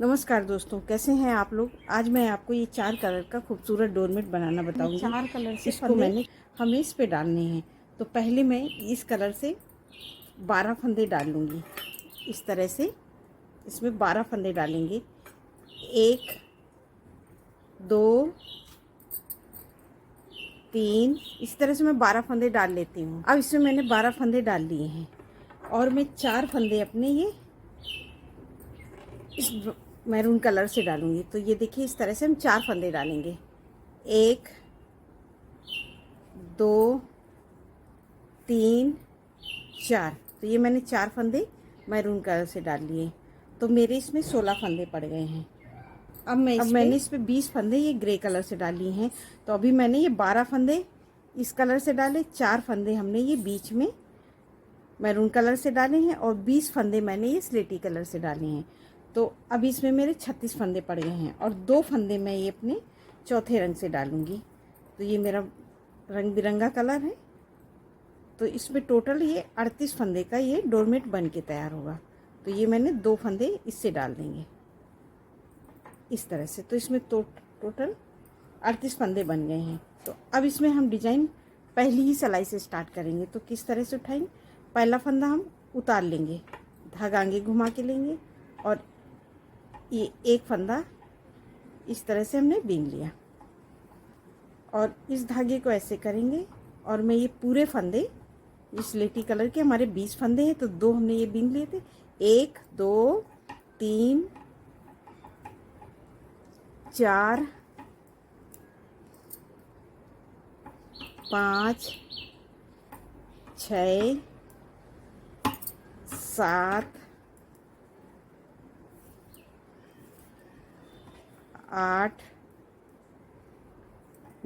नमस्कार दोस्तों, कैसे हैं आप लोग। आज मैं आपको ये 4 कलर का खूबसूरत डोरमेट बनाना बताऊंगी। 4 कलर से इसको फंदे। मैंने हमें इस पे डालने हैं। तो पहले मैं इस कलर से 12 फंदे डाल लूँगी। इस तरह से इसमें 12 फंदे डालेंगे। 1 2 3, इस तरह से मैं 12 फंदे डाल लेती हूँ। अब इसमें मैंने 12 फंदे डाल लिए हैं और मैं 4 फंदे अपने ये इस मैरून कलर से डालूंगी। तो ये देखिए, इस तरह से हम 4 फंदे डालेंगे। 1 2 3 4। तो ये मैंने 4 फंदे मैरून कलर से डाल लिए। तो मेरे इसमें 16 फंदे पड़ गए हैं। अब मैंने इस पे 20 फंदे ये ग्रे कलर से डाल लिए हैं। तो अभी मैंने ये 12 फंदे इस कलर से डाले, 4 फंदे हमने ये बीच में मैरून कलर से डाले हैं और 20 फंदे मैंने ये स्लेटी कलर से डाले हैं। तो अब इसमें मेरे 36 फंदे पड़ गए हैं और 2 फंदे मैं ये अपने चौथे रंग से डालूँगी। तो ये मेरा रंग बिरंगा कलर है। तो इसमें टोटल ये 38 फंदे का ये डोरमेट बन के तैयार होगा। तो ये मैंने 2 फंदे इससे डाल देंगे इस तरह से। तो इसमें टोटल 38 फंदे बन गए हैं। तो अब इसमें हम डिजाइन पहली ही सिलाई से स्टार्ट करेंगे। तो किस तरह से उठाएंगे, पहला फंदा हम उतार लेंगे, धागा आगे घुमा के लेंगे और ये एक फंदा इस तरह से हमने बीन लिया और इस धागे को ऐसे करेंगे और मैं ये पूरे फंदे, इस स्लेटी कलर के हमारे 20 फंदे हैं तो 2 हमने ये बीन लिए थे। 1 2 3 4 5 6 7 8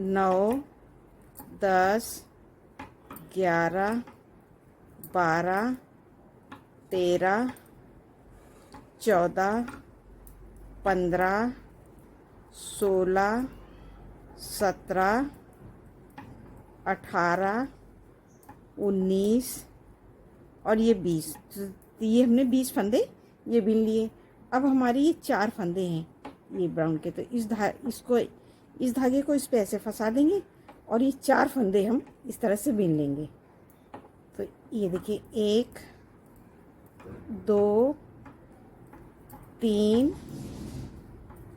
9 10 11 12 13 14 15 16 17 18 19 और ये 20। तो ये हमने 20 फंदे ये बीन लिए। अब हमारे ये 4 फंदे हैं ये ब्राउन के। तो इस धागे को इस पे ऐसे फंसा देंगे और ये 4 फंदे हम इस तरह से बीन लेंगे। तो ये देखिए, 1 2 3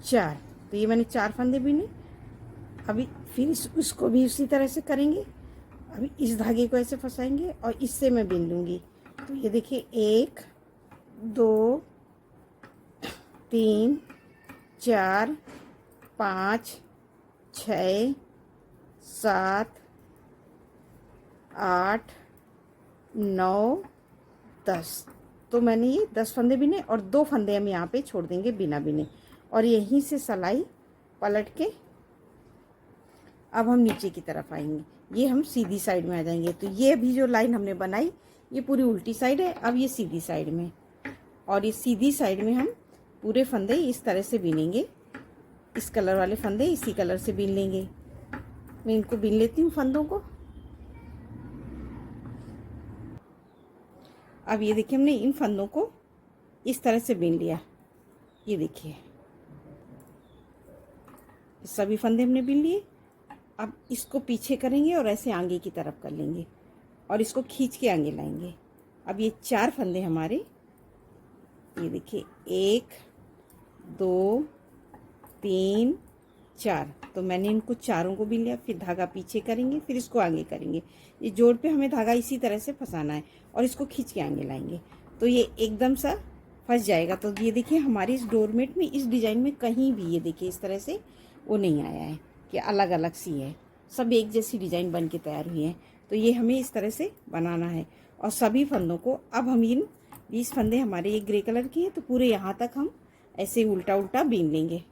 4। तो ये मैंने 4 फंदे बीने। अभी फिर उसको भी उसी तरह से करेंगे। अभी इस धागे को ऐसे फंसाएंगे और इससे मैं बीन लूँगी। तो ये देखिए, 1 2 3 4 5 6 7 8 9 10। तो मैंने ये 10 फंदे बिने और 2 फंदे हम यहाँ पे छोड़ देंगे बिना बिने और यहीं से सिलाई पलट के अब हम नीचे की तरफ आएंगे। ये हम सीधी साइड में आ जाएंगे। तो ये अभी जो लाइन हमने बनाई ये पूरी उल्टी साइड है। अब ये सीधी साइड में, और ये सीधी साइड में हम पूरे फंदे इस तरह से बीनेंगे। इस कलर वाले फंदे इसी कलर से बीन लेंगे। मैं इनको बीन लेती हूँ फंदों को। अब ये देखिए, हमने इन फंदों को इस तरह से बीन लिया। ये देखिए, सभी फंदे हमने बीन लिए। अब इसको पीछे करेंगे और ऐसे आगे की तरफ कर लेंगे और इसको खींच के आगे लाएंगे। अब ये 4 फंदे हमारे, ये देखिए, 1 2 3 4। तो मैंने इनको चारों को बीन लिया। फिर धागा पीछे करेंगे, फिर इसको आगे करेंगे। ये जोड़ पे हमें धागा इसी तरह से फंसाना है और इसको खींच के आगे लाएंगे। तो ये एकदम सा फंस जाएगा। तो ये देखिए, हमारी इस डोरमेट में इस डिजाइन में कहीं भी ये देखिए इस तरह से वो नहीं आया है कि अलग अलग सी है, सब एक जैसी डिजाइन बन के तैयार हुई है। तो ये हमें इस तरह से बनाना है। और सभी फंदों को अब हम इन 20 फंदे हमारे ये ग्रे कलर की है तो पूरे यहाँ तक हम ऐसे उल्टा उल्टा बीन लेंगे।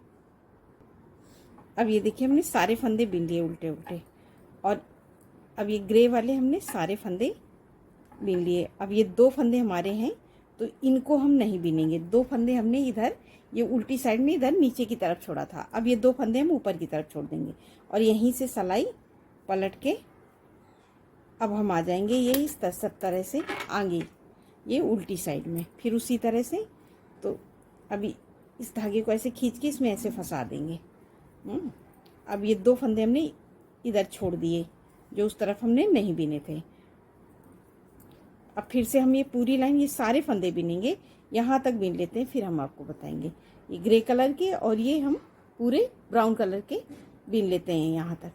अब ये देखिए, हमने सारे फंदे बीन लिए उल्टे उल्टे और अब ये ग्रे वाले हमने सारे फंदे बीन लिए। अब ये 2 फंदे हमारे हैं तो इनको हम नहीं बीनेंगे। 2 फंदे हमने इधर ये उल्टी साइड में इधर नीचे की तरफ छोड़ा था। अब ये 2 फंदे हम ऊपर की तरफ छोड़ देंगे और यहीं से सिलाई पलट के अब हम आ जाएंगे ये इस तरह से आगे ये उल्टी साइड में। फिर उसी तरह से तो अभी इस धागे को ऐसे खींच के इसमें ऐसे फंसा देंगे। अब ये 2 फंदे हमने इधर छोड़ दिए जो उस तरफ हमने नहीं बिने थे। अब फिर से हम ये पूरी लाइन, ये सारे फंदे बिनेंगे, यहाँ तक बिन लेते हैं, फिर हम आपको बताएंगे। ये ग्रे कलर के और ये हम पूरे ब्राउन कलर के बिन लेते हैं यहाँ तक।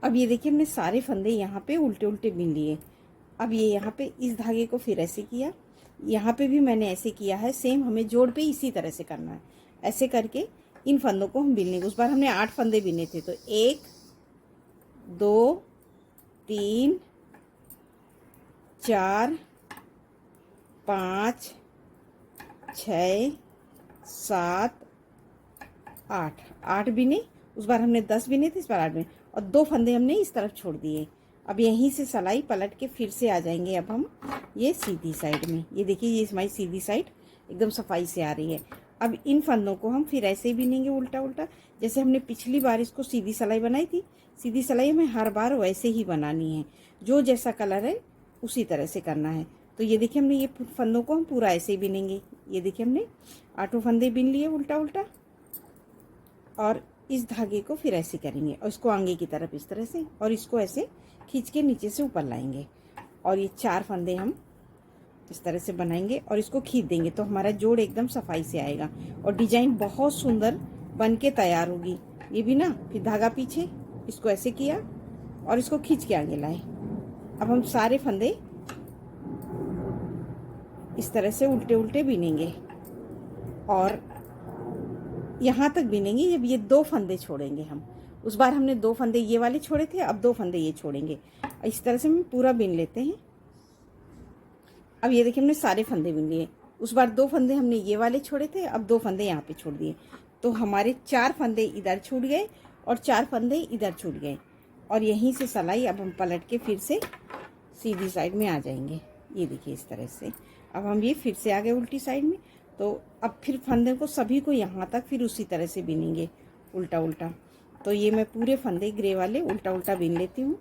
अब ये देखिए हमने सारे फंदे यहाँ पे उल्टे उल्टे बिन लिए। अब ये यहाँ पे इस धागे को फिर ऐसे किया, यहाँ पे भी मैंने ऐसे किया है, सेम हमें जोड़ पे इसी तरह से करना है। ऐसे करके इन फंदों को हम बिन लेंगे। उस बार हमने 8 फंदे बिने थे, तो 1 2 3 4 5 6 7 8 बिने। उस बार हमने 10 बिने थे, इस बार 8 बिने, और 2 फंदे हमने इस तरफ छोड़ दिए। अब यहीं से सिलाई पलट के फिर से आ जाएंगे अब हम ये सीधी साइड में। ये देखिए ये हमारी सीधी साइड एकदम सफाई से आ रही है। अब इन फंदों को हम फिर ऐसे ही बिनेंगे उल्टा उल्टा, जैसे हमने पिछली बार इसको सीधी सिलाई बनाई थी। सीधी सिलाई हमें हर बार वैसे ही बनानी है, जो जैसा कलर है उसी तरह से करना है। तो ये देखिए हमने ये फंदों को हम पूरा ऐसे ही बिनेंगे। ये देखिए हमने 8 फंदे बिन लिए उल्टा उल्टा, और इस धागे को फिर ऐसे करेंगे और इसको आगे की तरफ इस तरह से, और इसको ऐसे खींच के नीचे से ऊपर लाएंगे, और ये 4 फंदे हम इस तरह से बनाएंगे और इसको खींच देंगे, तो हमारा जोड़ एकदम सफाई से आएगा और डिजाइन बहुत सुंदर बन के तैयार होगी। ये भी ना, फिर धागा पीछे, इसको ऐसे किया और इसको खींच के आगे लाए। अब हम सारे फंदे इस तरह से उल्टे उल्टे बिनेंगे और यहाँ तक बिनेंगे जब ये 2 फंदे छोड़ेंगे हम। उस बार हमने 2 फंदे ये वाले छोड़े थे, अब 2 फंदे ये छोड़ेंगे। इस तरह से हम पूरा बिन लेते हैं। अब ये देखिए हमने सारे फंदे बिन लिए। उस बार 2 फंदे हमने ये वाले छोड़े थे, अब 2 फंदे यहाँ पे छोड़ दिए, तो हमारे 4 फंदे इधर छूट गए और 4 फंदे इधर छूट गए। और यहीं से सिलाई अब हम पलट के फिर से सीधी साइड में आ जाएंगे। ये देखिए इस तरह से अब हम ये फिर से आ गए उल्टी साइड में। तो अब फिर फंदे को सभी को यहाँ तक फिर उसी तरह से बिनेंगे उल्टा उल्टा। तो ये मैं पूरे फंदे ग्रे वाले उल्टा उल्टा बिन लेती हूँ।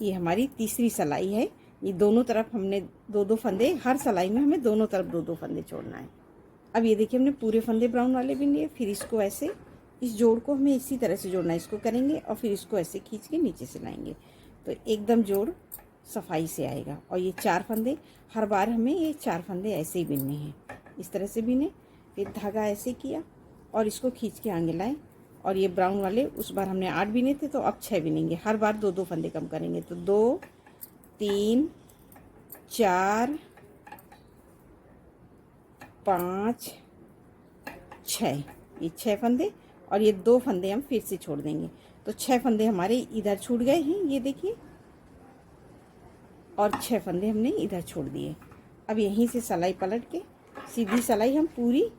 ये हमारी तीसरी सिलाई है। ये दोनों तरफ हमने 2-2 फंदे, हर सिलाई में हमें दोनों तरफ 2-2 फंदे छोड़ना है। अब ये देखिए हमने पूरे फंदे ब्राउन वाले बिन लिए। फिर इसको ऐसे, इस जोड़ को हमें इसी तरह से जोड़ना है। इसको करेंगे और फिर इसको ऐसे खींच के नीचे से लाएंगे, तो एकदम जोड़ सफाई से आएगा। और ये 4 फंदे, हर बार हमें ये 4 फंदे ऐसे ही बिनने हैं। इस तरह से बिने, फिर धागा ऐसे किया और इसको खींच के आगे लाए। और ये ब्राउन वाले उस बार हमने 8 बिने थे, तो अब 6 बिनेंगे। हर बार 2-2 फंदे कम करेंगे, तो 2 3 4 5 6, ये 6 फंदे और ये 2 फंदे हम फिर से छोड़ देंगे। तो 6 फंदे हमारे इधर छूट गए हैं, ये देखिए, और 6 फंदे हमने इधर छोड़ दिए। अब यहीं से सिलाई पलट के सीधी सिलाई हम पूरी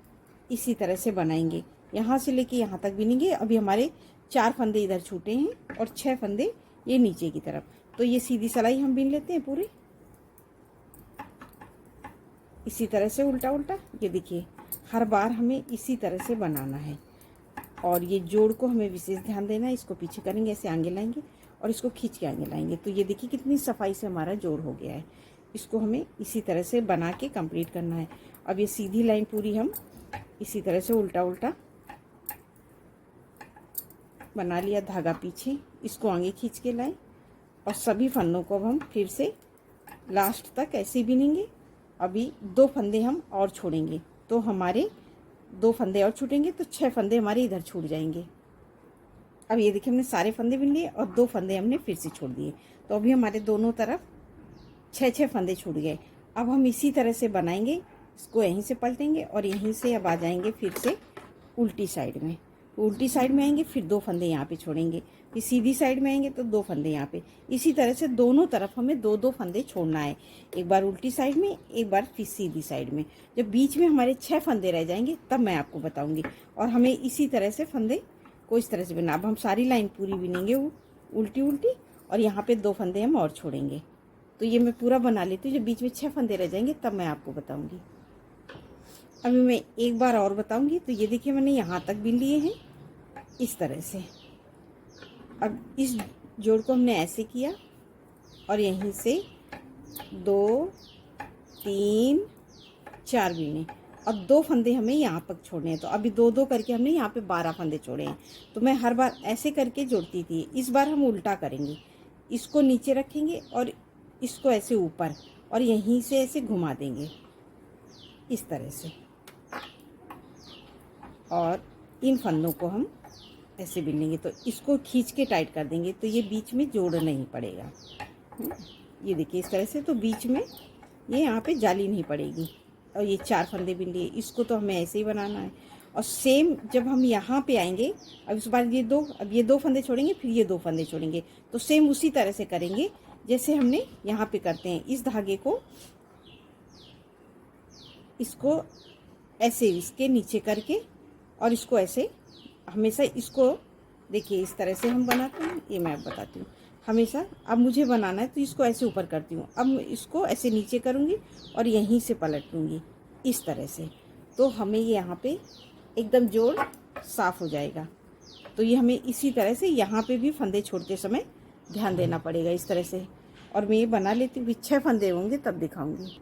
इसी तरह से बनाएंगे, यहाँ से लेके यहाँ तक बिनेंगे। अभी हमारे 4 फंदे इधर छूटे हैं और 6 फंदे ये नीचे की तरफ। तो ये सीधी सिलाई हम बिन लेते हैं पूरी इसी तरह से उल्टा उल्टा। ये देखिए हर बार हमें इसी तरह से बनाना है। और ये जोड़ को हमें विशेष ध्यान देना है। इसको पीछे करेंगे, ऐसे आगे लाएंगे और इसको खींच के आगे लाएंगे। तो ये देखिए कितनी सफाई से हमारा जोड़ हो गया है। इसको हमें इसी तरह से बना के कंप्लीट करना है। अब ये सीधी लाइन पूरी हम इसी तरह से उल्टा उल्टा बना लिया। धागा पीछे, इसको आगे खींच के लाए और सभी फंदों को अब हम फिर से लास्ट तक ऐसे बिनेंगे। अभी 2 फंदे हम और छोड़ेंगे, तो हमारे 2 फंदे और छूटेंगे, तो 6 फंदे हमारे इधर छूट जाएंगे। अब ये देखिए हमने सारे फंदे बिन लिए और 2 फंदे हमने फिर से छोड़ दिए। तो अभी हमारे दोनों तरफ 6-6 फंदे छूट गए। अब हम इसी तरह से बनाएंगे। इसको यहीं से पलटेंगे और यहीं से अब आ जाएंगे फिर से उल्टी साइड में। उल्टी साइड में आएंगे, फिर 2 फंदे यहाँ पे छोड़ेंगे, फिर सीधी साइड में आएंगे तो 2 फंदे यहाँ पे। इसी तरह से दोनों तरफ हमें 2-2 फंदे छोड़ना है, एक बार उल्टी साइड में, एक बार फिर सीधी साइड में। जब बीच में हमारे 6 फंदे रह जाएंगे तब मैं आपको बताऊंगी। और हमें इसी तरह से फंदे को इस तरह से बिना। अब हम सारी लाइन पूरी बिनेंगे उल्टी उल्टी, और यहाँ पे 2 फंदे हम और छोड़ेंगे। तो ये मैं पूरा बना लेती हूँ। जब बीच में 6 फंदे रह जाएंगे तब मैं आपको बताऊंगी। अभी मैं एक बार और बताऊंगी। तो ये देखिए मैंने यहाँ तक बिन लिए हैं इस तरह से। अब इस जोड़ को हमने ऐसे किया और यहीं से 2 3 4 बिने और 2 फंदे हमें यहाँ पर छोड़ने हैं। तो अभी 2-2 करके हमने यहाँ पे 12 फंदे छोड़े हैं। तो मैं हर बार ऐसे करके जोड़ती थी। इस बार हम उल्टा करेंगे, इसको नीचे रखेंगे और इसको ऐसे ऊपर, और यहीं से ऐसे घुमा देंगे इस तरह से, और इन फंदों को हम ऐसे बिनेंगे। तो इसको खींच के टाइट कर देंगे, तो ये बीच में जोड़ नहीं पड़ेगा। ये देखिए इस तरह से, तो बीच में ये यहाँ पे जाली नहीं पड़ेगी। और ये 4 फंदे बिन लिए, इसको तो हमें ऐसे ही बनाना है। और सेम जब हम यहाँ पे आएंगे, अब इस बार ये 2 फंदे छोड़ेंगे, फिर ये 2 फंदे छोड़ेंगे। तो सेम उसी तरह से करेंगे जैसे हमने यहाँ पे करते हैं। इस धागे को, इसको ऐसे इसके नीचे करके, और इसको ऐसे हमेशा, इसको देखिए इस तरह से हम बनाते हैं। ये मैं बताती हूँ हमेशा। अब मुझे बनाना है तो इसको ऐसे ऊपर करती हूँ, अब इसको ऐसे नीचे करूँगी और यहीं से पलट लूँगी इस तरह से। तो हमें ये यहाँ पे एकदम जोड़ साफ हो जाएगा। तो ये हमें इसी तरह से यहाँ पे भी फंदे छोड़ते समय ध्यान देना पड़ेगा इस तरह से। और मैं ये बना लेती हूँ, 6 फंदे होंगे तब दिखाऊंगी।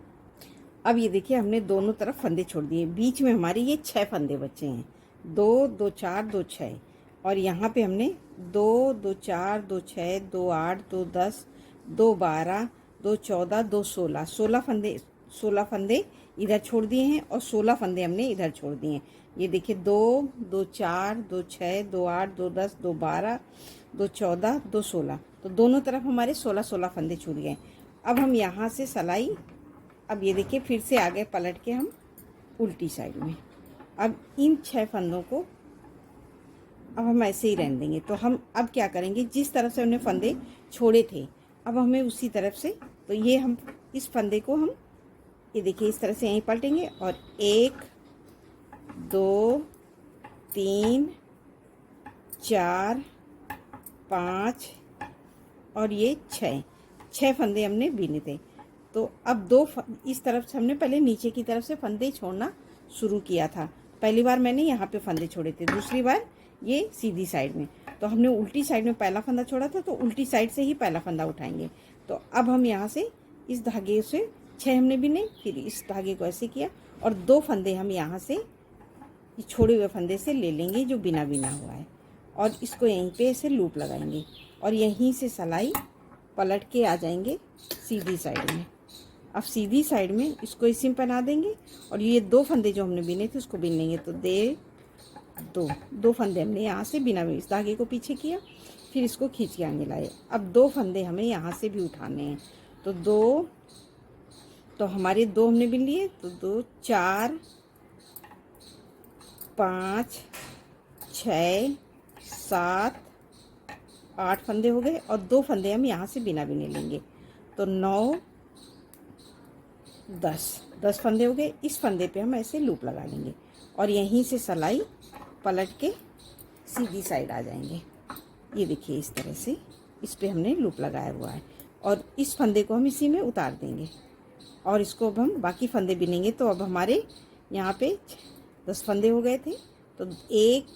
अब ये देखिए हमने दोनों तरफ फंदे छोड़ दिए, बीच में हमारे ये 6 फंदे बचे हैं। 2 2 4 2 6, और यहाँ पे हमने 2 2 4 2 6 2 8 2 10 2 12 2 14 2 16 16 फंदे इधर छोड़ दिए हैं, और 16 फंदे हमने इधर छोड़ दिए हैं। ये देखिए 2 2 4 2 6 2 8 2 10 2 12 2 14 2 16, तो दोनों तरफ हमारे 16 16 फंदे छूट गए। अब हम यहाँ से सिलाई, अब ये देखिए फिर से आगे पलट के हम उल्टी साइड में, अब इन 6 फंदों को अब हम ऐसे ही रहने देंगे। तो हम अब क्या करेंगे, जिस तरफ से हमने फंदे छोड़े थे अब हमें उसी तरफ से, तो ये हम इस फंदे को हम ये देखिए इस तरह से यहीं पलटेंगे, और 1 2 3 4 5 और ये 6 फंदे हमने बीने थे। तो अब इस तरफ से हमने पहले नीचे की तरफ से फंदे छोड़ना शुरू किया था। पहली बार मैंने यहाँ पे फंदे छोड़े थे, दूसरी बार ये सीधी साइड में। तो हमने उल्टी साइड में पहला फंदा छोड़ा था, तो उल्टी साइड से ही पहला फंदा उठाएंगे। तो अब हम यहाँ से इस धागे से 6 हमने बिने, फिर इस धागे को ऐसे किया, और 2 फंदे हम यहाँ से छोड़े हुए फंदे से ले लेंगे जो बिना बिना हुआ है, और इसको यहीं पे ऐसे लूप लगाएंगे, और यहीं से सिलाई पलट के आ जाएंगे सीधी साइड में। अब सीधी साइड में इसको इसी में बना देंगे, और ये 2 फंदे जो हमने बिने थे उसको बिन लेंगे। तो 2 फंदे हमने यहाँ से बिना इस धागे को पीछे किया, फिर इसको खींच के आगे लाए। अब 2 फंदे हमें यहाँ से भी उठाने हैं। तो 2, तो हमारे 2 हमने बिन लिए, तो 2 4 5 6 7 8 फंदे हो गए, और 2 फंदे हम यहाँ से बिना बिने लेंगे। तो 9 10 फंदे हो गए। इस फंदे पे हम ऐसे लूप लगा लेंगे, और यहीं से सिलाई पलट के सीधी साइड आ जाएंगे। ये देखिए इस तरह से इस पे हमने लूप लगाया हुआ है, और इस फंदे को हम इसी में उतार देंगे, और इसको अब हम बाकी फंदे बिनेंगे। तो अब हमारे यहाँ पे 10 फंदे हो गए थे। तो 1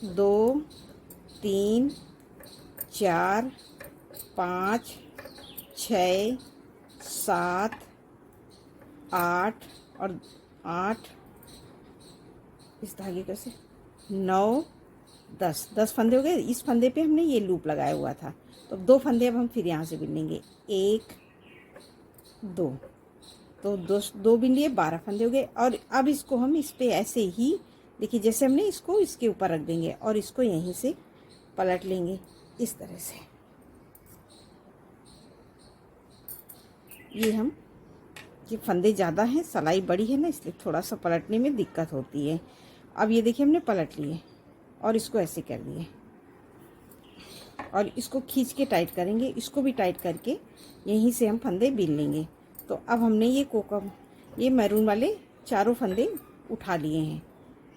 2 3 4 5 6 7 8 और 8 इस धागे का से 9 10 फंदे हो गए। इस फंदे पे हमने ये लूप लगाया हुआ था। तो 2 फंदे अब हम फिर यहाँ से बिन लेंगे, 1 2, तो 2 बिन लिए, 12 फंदे हो गए। और अब इसको हम इस पे ऐसे ही देखिए जैसे हमने इसको इसके ऊपर रख देंगे, और इसको यहीं से पलट लेंगे इस तरह से। ये फंदे ज़्यादा हैं, सिलाई बड़ी है ना, इसलिए थोड़ा सा पलटने में दिक्कत होती है। अब ये देखिए हमने पलट लिए और इसको ऐसे कर दिए, और इसको खींच के टाइट करेंगे, इसको भी टाइट करके यहीं से हम फंदे बीन लेंगे। तो अब हमने ये मैरून वाले चारों फंदे उठा लिए हैं,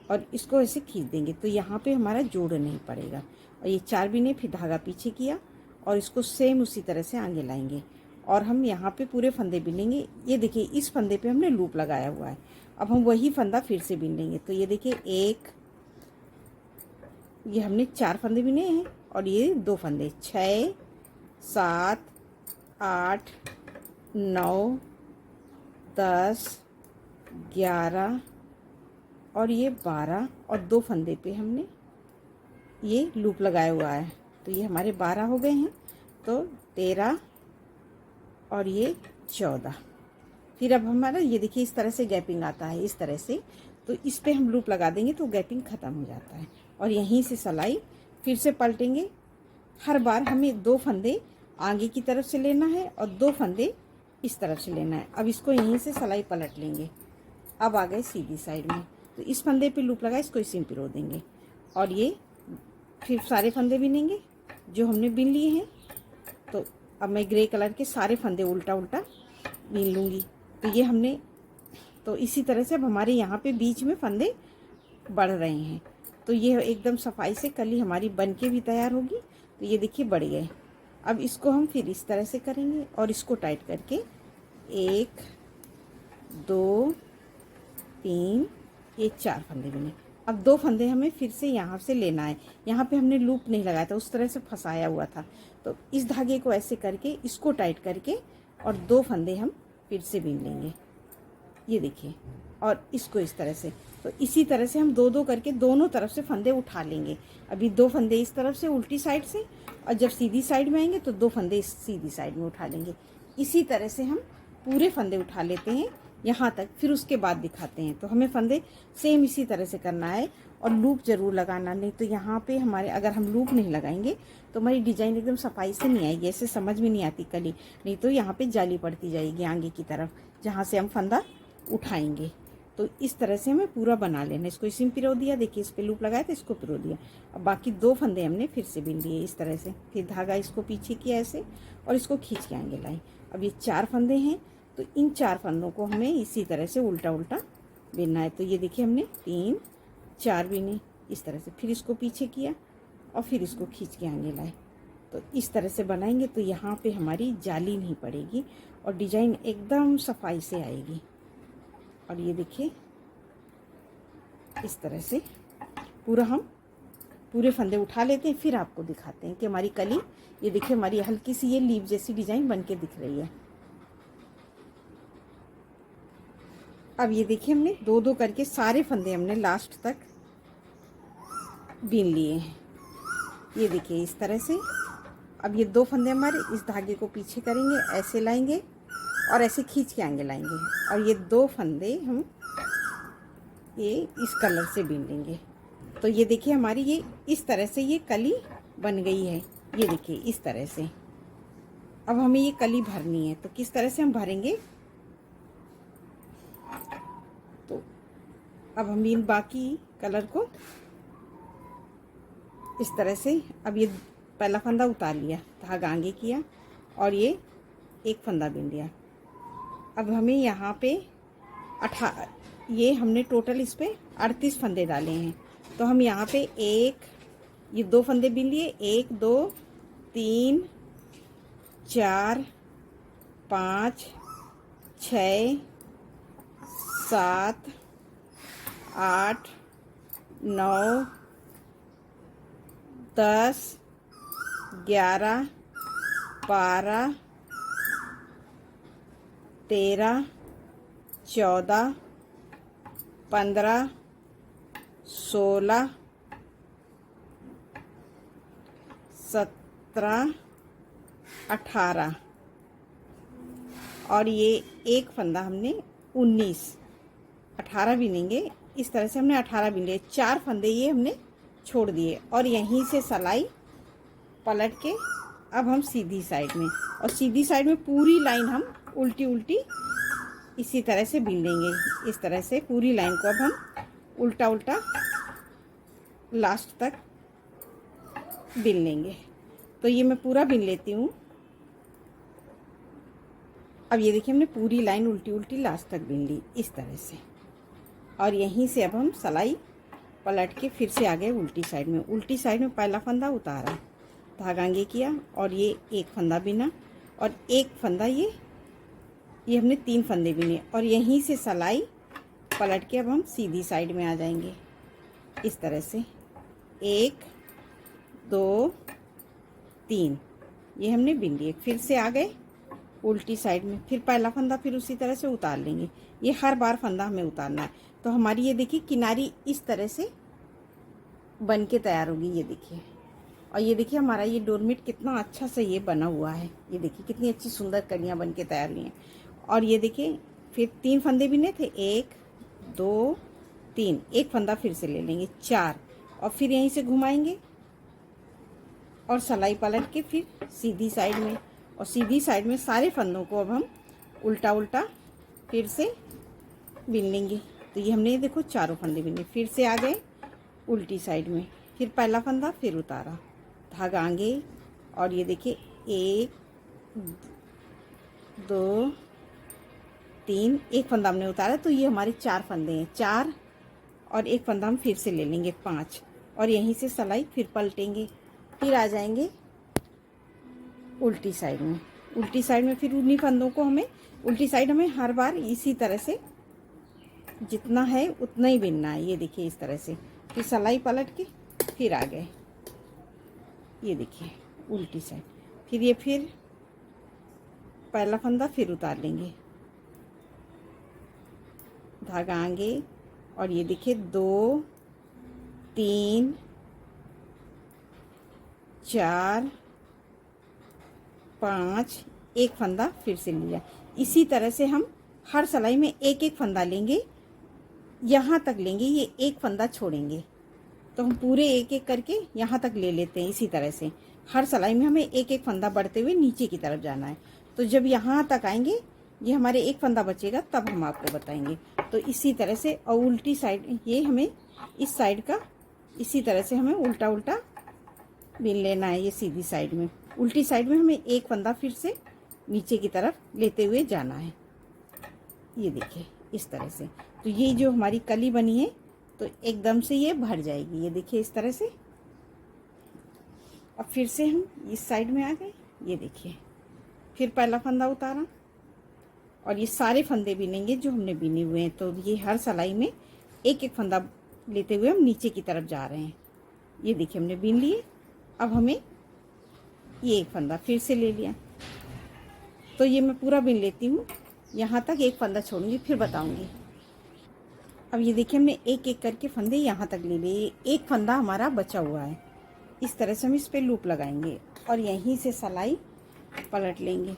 और इसको ऐसे खींच देंगे, तो यहाँ पे हमारा जोड़ नहीं पड़ेगा। और ये 4 बिने, फिर धागा पीछे किया, और इसको सेम उसी तरह से आगे लाएंगे, और हम यहाँ पे पूरे फंदे बिनेंगे। ये देखिए इस फंदे पे हमने लूप लगाया हुआ है, अब हम वही फंदा फिर से बिन लेंगे। तो ये देखिए ये हमने 4 फंदे बिने हैं, और ये 2 फंदे, 6 7 8 9 10 11 और ये 12 और 2 फंदे पे हमने ये लूप लगाया हुआ है, तो ये हमारे 12 हो गए हैं। तो 13 और ये 14। फिर अब हमारा ये देखिए इस तरह से गैपिंग आता है, इस तरह से। तो इस पे हम लूप लगा देंगे तो गैपिंग ख़त्म हो जाता है। और यहीं से सिलाई फिर से पलटेंगे। हर बार हमें 2 फंदे आगे की तरफ से लेना है और 2 फंदे इस तरफ से लेना है। अब इसको यहीं से सिलाई पलट लेंगे। अब आ गए सीधी साइड में, तो इस फंदे पे लूप लगा, इसको इसी में पिरो देंगे। और ये फिर सारे फंदे बिनेंगे जो हमने बिन लिए हैं। तो अब मैं ग्रे कलर के सारे फंदे उल्टा उल्टा बिन लूँगी। तो ये हमने, तो इसी तरह से अब हमारे यहाँ पे बीच में फंदे बढ़ रहे हैं। तो ये एकदम सफाई से कली हमारी बन के भी तैयार होगी। तो ये देखिए बढ़ गए। अब इसको हम फिर इस तरह से करेंगे और इसको टाइट करके 1 2 3 ये 4 फंदे बिने। अब 2 फंदे हमें फिर से यहाँ से लेना है। यहाँ पे हमने लूप नहीं लगाया था, उस तरह से फंसाया हुआ था। तो इस धागे को ऐसे करके इसको टाइट करके और 2 फंदे हम फिर से बिन लेंगे, ये देखिए। और इसको इस तरह से, तो इसी तरह से हम 2-2 करके दोनों तरफ से फंदे उठा लेंगे। अभी 2 फंदे इस तरफ से उल्टी साइड से, और जब सीधी साइड में आएंगे तो 2 फंदे इस सीधी साइड में उठा लेंगे। इसी तरह से हम पूरे फंदे उठा लेते हैं यहाँ तक, फिर उसके बाद दिखाते हैं। तो हमें फंदे सेम इसी तरह से करना है और लूप ज़रूर लगाना, नहीं तो यहाँ पे हमारे अगर हम लूप नहीं लगाएंगे तो हमारी डिज़ाइन एकदम सफाई से नहीं आएगी, ऐसे समझ में नहीं आती कली। नहीं तो यहाँ पे जाली पड़ती जाएगी आगे की तरफ जहाँ से हम फंदा उठाएंगे। तो इस तरह से हमें पूरा बना लेना। इसको इसी में पिरो दिया, देखिए इस पे लूप लगाया तो इसको पिरो दिया। अब बाकी 2 फंदे हमने फिर से बिन लिए इस तरह से। फिर धागा इसको पीछे किया ऐसे और इसको खींच के आगे लाए। अब ये 4 फंदे हैं, तो इन 4 फंदों को हमें इसी तरह से उल्टा उल्टा बिनना है। तो ये देखिए हमने 3 4 बिने इस तरह से, फिर इसको पीछे किया और फिर इसको खींच के आगे लाए। तो इस तरह से बनाएंगे तो यहाँ पे हमारी जाली नहीं पड़ेगी और डिजाइन एकदम सफाई से आएगी। और ये देखिए इस तरह से पूरा हम पूरे फंदे उठा लेते हैं, फिर आपको दिखाते हैं कि हमारी कली, ये देखिए हमारी हल्की सी ये लीफ जैसी डिजाइन बन के दिख रही है। अब ये देखिए हमने 2-2 करके सारे फंदे हमने लास्ट तक बीन लिए हैं, ये देखिए इस तरह से। अब ये 2 फंदे हमारे इस धागे को पीछे करेंगे, ऐसे लाएंगे और ऐसे खींच के आगे लाएंगे। और ये 2 फंदे हम ये इस कलर से बीन लेंगे। तो ये देखिए हमारी ये इस तरह से ये कली बन गई है, ये देखिए इस तरह से। अब हमें ये कली भरनी है, तो किस तरह से हम भरेंगे, तो अब हम इन बाकी कलर को इस तरह से, अब ये पहला फंदा उतार लिया, धागा आगे किया और ये एक फंदा बिन लिया। अब हमें यहाँ पे ये हमने टोटल इस पे 38 फंदे डाले हैं। तो हम यहाँ पे ये 2 फंदे बिन लिए, 1 2 3 4 5 6 7 8 9 10 11 12 13 14 15 16 17 18 और ये एक फंदा हमने 19 18 बिनेंगे। इस तरह से हमने 18 बिन लिए, 4 फंदे ये हमने छोड़ दिए और यहीं से सिलाई पलट के अब हम सीधी साइड में, और सीधी साइड में पूरी लाइन हम उल्टी उल्टी इसी तरह से बिन लेंगे। इस तरह से पूरी लाइन को अब हम उल्टा उल्टा लास्ट तक बिन लेंगे। तो ये मैं पूरा बिन लेती हूँ। अब ये देखिए हमने पूरी लाइन उल्टी उल्टी लास्ट तक बिन ली इस तरह से, और यहीं से अब हम सिलाई पलट के फिर से आ गए उल्टी साइड में। उल्टी साइड में पहला फंदा उतारा, धागा आगे किया और ये एक फंदा बिना और एक फंदा ये हमने 3 फंदे बिने, और यहीं से सिलाई पलट के अब हम सीधी साइड में आ जाएंगे इस तरह से। 1 2 3 ये हमने बिन लिए, फिर से आ गए उल्टी साइड में, फिर पहला फंदा फिर उसी तरह से उतार लेंगे, ये हर बार फंदा हमें उतारना है। तो हमारी ये देखिए किनारी इस तरह से बन के तैयार होगी, ये देखिए। और ये देखिए हमारा ये डोरमेट कितना अच्छा से ये बना हुआ है, ये देखिए कितनी अच्छी सुंदर कलियाँ बन के तैयार हुई हैं। और ये देखिए फिर 3 फंदे बीने थे, 1 2 3, एक फंदा फिर से ले लेंगे, 4, और फिर यहीं से घुमाएंगे और सलाई पलट के फिर सीधी साइड में, और सीधी साइड में सारे फंदों को अब हम उल्टा उल्टा फिर से बिन लेंगे। तो ये हमने देखो चारों फंदे बिने, फिर से आ गए उल्टी साइड में, फिर पहला फंदा फिर उतारा, धागा आगे, और ये देखिए 1 2 3, एक फंदा हमने उतारा। तो ये हमारे 4 फंदे हैं, 4 और एक फंदा हम फिर से ले लेंगे, 5, और यहीं से सलाई फिर पलटेंगे, फिर आ जाएंगे उल्टी साइड में। उल्टी साइड में फिर उन्हीं फंदों को हमें उल्टी साइड हमें हर बार इसी तरह से जितना है उतना ही बिनना है। ये देखिए इस तरह से, फिर सलाई पलट के फिर आ गए, ये देखिए उल्टी साइड, फिर ये फिर पहला फंदा फिर उतार लेंगे, धागा आगे, और ये देखिए 2 3 4 5, एक फंदा फिर से लिया। इसी तरह से हम हर सिलाई में एक एक फंदा लेंगे, यहाँ तक लेंगे, ये एक फंदा छोड़ेंगे। तो हम पूरे एक एक करके यहाँ तक ले लेते हैं। इसी तरह से हर सिलाई में हमें एक एक फंदा बढ़ते हुए नीचे की तरफ जाना है। तो जब यहाँ तक आएंगे, ये हमारे एक फंदा बचेगा, तब हम आपको बताएंगे। तो इसी तरह से, और उल्टी साइड ये हमें इस साइड का इसी तरह से हमें उल्टा उल्टा बिन लेना है। ये सीधी साइड में, उल्टी साइड में हमें एक फंदा फिर से नीचे की तरफ लेते हुए जाना है, ये देखिए इस तरह से। तो ये जो हमारी कली बनी है तो एकदम से ये भर जाएगी, ये देखिए इस तरह से। अब फिर से हम इस साइड में आ गए, ये देखिए फिर पहला फंदा उतारा, और ये सारे फंदे बिनेंगे जो हमने बिने हुए हैं। तो ये हर सिलाई में एक एक फंदा लेते हुए हम नीचे की तरफ जा रहे हैं। ये देखिए हमने बिन लिए। अब हमें ये एक फंदा फिर से ले लिया, तो ये मैं पूरा बिन लेती हूँ, यहाँ तक एक फंदा छोड़ूंगी, फिर बताऊंगी। अब ये देखिए हमने एक एक करके फंदे यहाँ तक ले लिए, एक फंदा हमारा बचा हुआ है। इस तरह से हम इस पे लूप लगाएंगे और यहीं से सिलाई पलट लेंगे।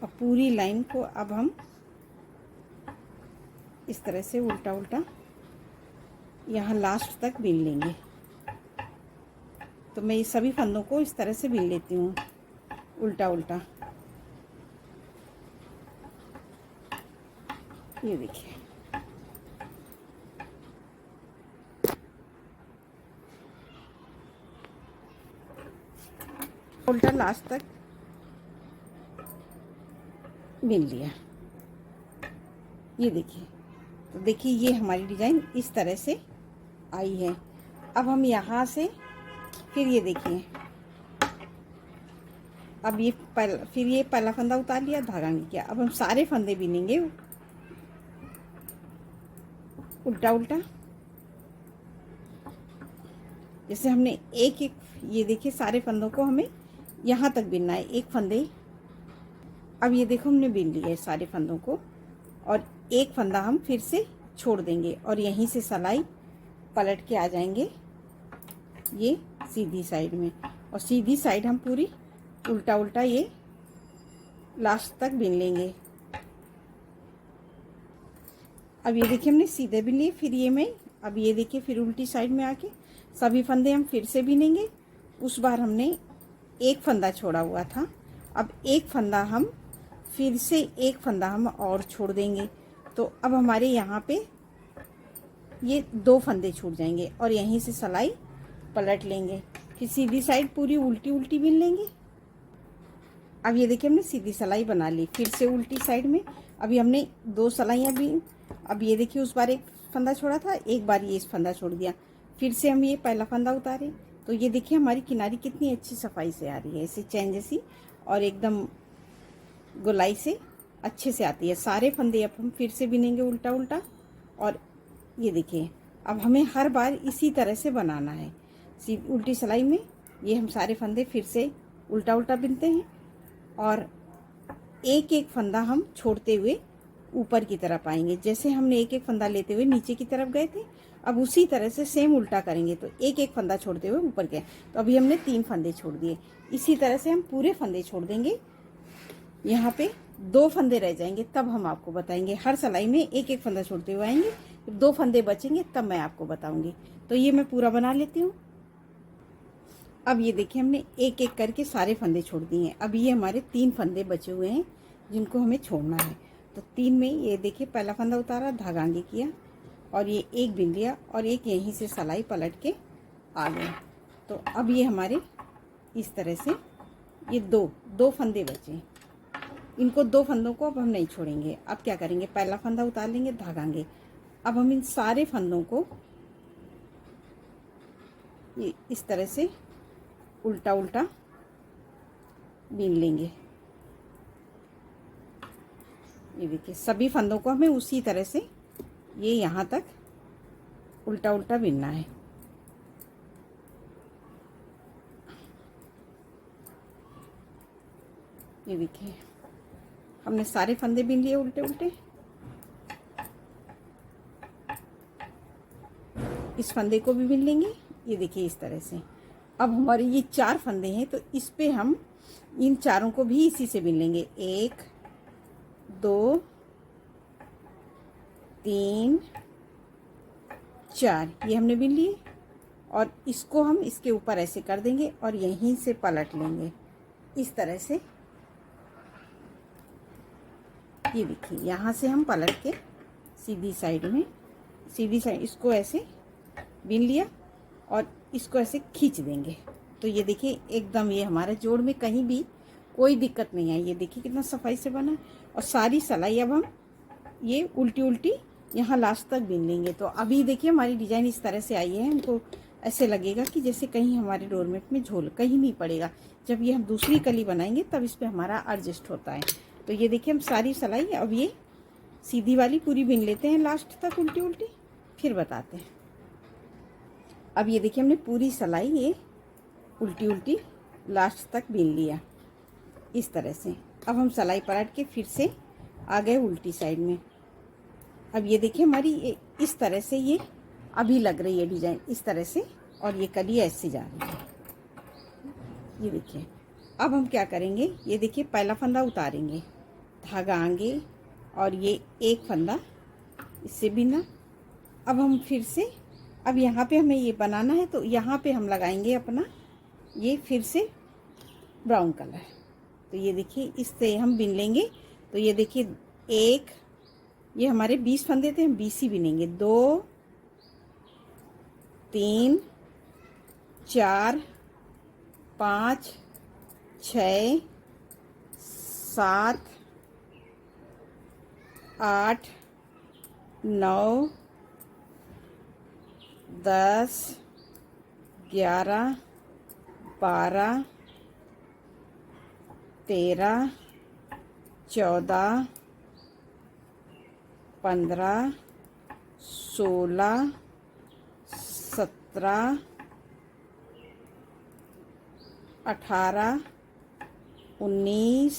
अब पूरी लाइन को अब हम इस तरह से उल्टा उल्टा यहाँ लास्ट तक बिन लेंगे। तो मैं ये सभी फंदों को इस तरह से बिन लेती हूँ उल्टा उल्टा, ये देखिए। उल्टा लास्ट तक बिन लिया, ये देखिए। तो देखिए ये हमारी डिज़ाइन इस तरह से आई है। अब हम यहाँ से फिर ये देखिए, अब ये फिर ये पहला फंदा उतार लिया, धागा नहीं किया। अब हम सारे फंदे बिनेंगे उल्टा उल्टा, जैसे हमने एक एक, ये देखिए सारे फंदों को हमें यहाँ तक बिनना है, एक फंदे। अब ये देखो हमने बिन लिया है सारे फंदों को, और एक फंदा हम फिर से छोड़ देंगे और यहीं से सिलाई पलट के आ जाएंगे ये सीधी साइड में, और सीधी साइड हम पूरी उल्टा उल्टा ये लास्ट तक बिन लेंगे। अब ये देखिए हमने सीधे बिन लिए, फिर ये मैं अब ये देखिए फिर उल्टी साइड में आके सभी फंदे हम फिर से बिनेंगे। उस बार हमने एक फंदा छोड़ा हुआ था, अब एक फंदा हम फिर से एक फंदा हम और छोड़ देंगे। तो अब हमारे यहाँ पे ये 2 फंदे छूट जाएंगे और यहीं से सिलाई पलट लेंगे, फिर सीधी साइड पूरी उल्टी उल्टी बिन लेंगे। अब ये देखिए हमने सीधी सिलाई बना ली, फिर से उल्टी साइड में अभी हमने 2 सिलाइयाँ बिन। अब ये देखिए उस बार एक फंदा छोड़ा था, एक बार ये इस फंदा छोड़ दिया, फिर से हम ये पहला फंदा उतारे। तो ये देखिए हमारी किनारी कितनी अच्छी सफाई से आ रही है, ऐसे चैन जैसी, और एकदम गोलाई से अच्छे से आती है। सारे फंदे अब हम फिर से बिनेंगे उल्टा उल्टा, और ये देखिए अब हमें हर बार इसी तरह से बनाना है। उल्टी सिलाई में ये हम सारे फंदे फिर से उल्टा उल्टा बिनते हैं और एक एक फंदा हम छोड़ते हुए ऊपर की तरफ आएंगे। जैसे हमने एक एक फंदा लेते हुए नीचे की तरफ गए थे, अब उसी तरह से सेम उल्टा करेंगे। तो एक एक फंदा छोड़ते हुए ऊपर गए। तो अभी हमने 3 फंदे छोड़ दिए। इसी तरह से हम पूरे फंदे छोड़ देंगे। यहाँ पे 2 फंदे रह जाएंगे, तब हम आपको बताएंगे। हर सिलाई में एक एक फंदा छोड़ते हुए आएंगे। जब 2 फंदे बचेंगे तब मैं आपको बताऊंगी। तो ये मैं पूरा बना लेती हूँ। अब ये देखिए हमने एक एक करके सारे फंदे छोड़ दिए हैं। अब ये हमारे 3 फंदे बचे हुए हैं जिनको हमें छोड़ना है। तो 3 में ये देखिए पहला फंदा उतारा, धागा आगे किया और ये एक बिन लिया और एक यहीं से सिलाई पलट के आ गया। तो अब ये हमारे इस तरह से ये दो फंदे बचे। इनको 2 फंदों को अब हम नहीं छोड़ेंगे। अब क्या करेंगे, पहला फंदा उतार लेंगे, धागा आगे। अब हम इन सारे फंदों को ये इस तरह से उल्टा उल्टा बीन लेंगे। ये देखिए सभी फंदों को हमें उसी तरह से ये यहाँ तक उल्टा उल्टा बीनना है। ये देखिए हमने सारे फंदे बीन लिए उल्टे उल्टे। इस फंदे को भी बीन लेंगे। ये देखिए इस तरह से। अब हमारे ये 4 फंदे हैं, तो इस पे हम इन चारों को भी इसी से बीन लेंगे। 1 2 3 4 ये हमने बीन लिए और इसको हम इसके ऊपर ऐसे कर देंगे और यहीं से पलट लेंगे इस तरह से। ये देखिए यहाँ से हम पलट के सीधी साइड इसको ऐसे बीन लिया और इसको ऐसे खींच देंगे। तो ये देखिए एकदम ये हमारे जोड़ में कहीं भी कोई दिक्कत नहीं है। ये देखिए कितना सफाई से बना। और सारी सिलाई अब हम ये उल्टी उल्टी यहाँ लास्ट तक बीन लेंगे। तो अभी देखिए हमारी डिजाइन इस तरह से आई है। हमको ऐसे लगेगा कि जैसे कहीं हमारे डोरमेट में झोल कहीं नहीं पड़ेगा। जब ये हम दूसरी कली बनाएंगे तब इस पे हमारा एडजस्ट होता है। तो ये देखिए हम सारी सिलाई अब ये सीधी वाली पूरी बीन लेते हैं लास्ट तक उल्टी उल्टी, फिर बताते हैं। अब ये देखिए हमने पूरी सिलाई ये उल्टी उल्टी लास्ट तक बीन लिया इस तरह से। अब हम सिलाई पलट के फिर से आ गए उल्टी साइड में। अब ये देखिए हमारी इस तरह से ये अभी लग रही है डिजाइन इस तरह से, और ये कली ऐसे जा रही है। ये देखिए अब हम क्या करेंगे, ये देखिए पहला फंदा उतारेंगे, धागा आगे और ये एक फंदा इससे बीना। अब हम फिर से अब यहाँ पे हमें ये बनाना है, तो यहाँ पे हम लगाएंगे अपना ये फिर से ब्राउन कलर। तो ये देखिए इससे हम बीन लेंगे। तो ये देखिए एक, ये हमारे 20 फंदे थे, हम 20 ही बीनेंगे। 2 3 4 5 6 7 8 9 10 11 12 13 14 15 16 17 18 19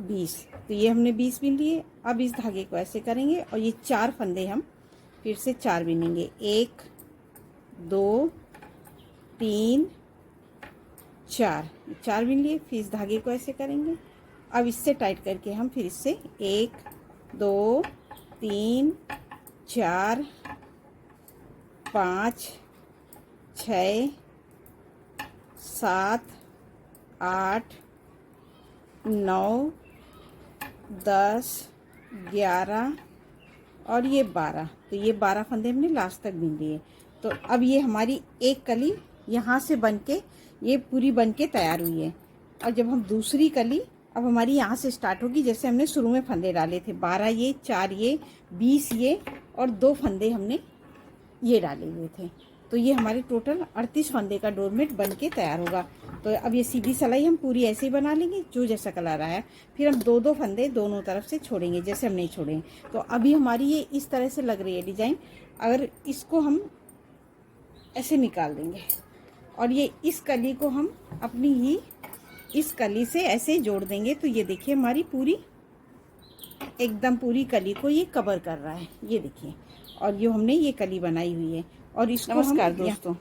20। तो ये हमने 20 बीन लिए। अब इस धागे को ऐसे करेंगे और ये 4 फंदे हम फिर से 4 बीनेंगे। 1 2 3 4 बीन लिए। फिर इस धागे को ऐसे करेंगे। अब इससे टाइट करके हम फिर इससे 1 2 3 4 5 6 7 8 9 10 11 और ये 12। तो ये 12 फंदे हमने लास्ट तक बीन लिए। तो अब ये हमारी एक कली यहाँ से बन के ये पूरी बन के तैयार हुई है। और जब हम दूसरी कली अब हमारी यहाँ से स्टार्ट होगी, जैसे हमने शुरू में फंदे डाले थे 12 ये 4 ये 20 ये और 2 फंदे हमने ये डाले हुए थे। तो ये हमारे टोटल 38 फंदे का डोरमेट बन के तैयार होगा। तो अब ये सीधी सिलाई हम पूरी ऐसे ही बना लेंगे जो जैसा कलर आया। फिर हम 2-2 फंदे दोनों तरफ से छोड़ेंगे जैसे हम नहीं छोड़े। तो अभी हमारी ये इस तरह से लग रही है डिजाइन। अगर इसको हम ऐसे निकाल देंगे और ये इस कली को हम अपनी ही इस कली से ऐसे जोड़ देंगे, तो ये देखिए हमारी पूरी एकदम पूरी कली को ये कवर कर रहा है, ये देखिए। और ये हमने ये कली बनाई हुई है और इसको नमस्कार हम दोस्तों,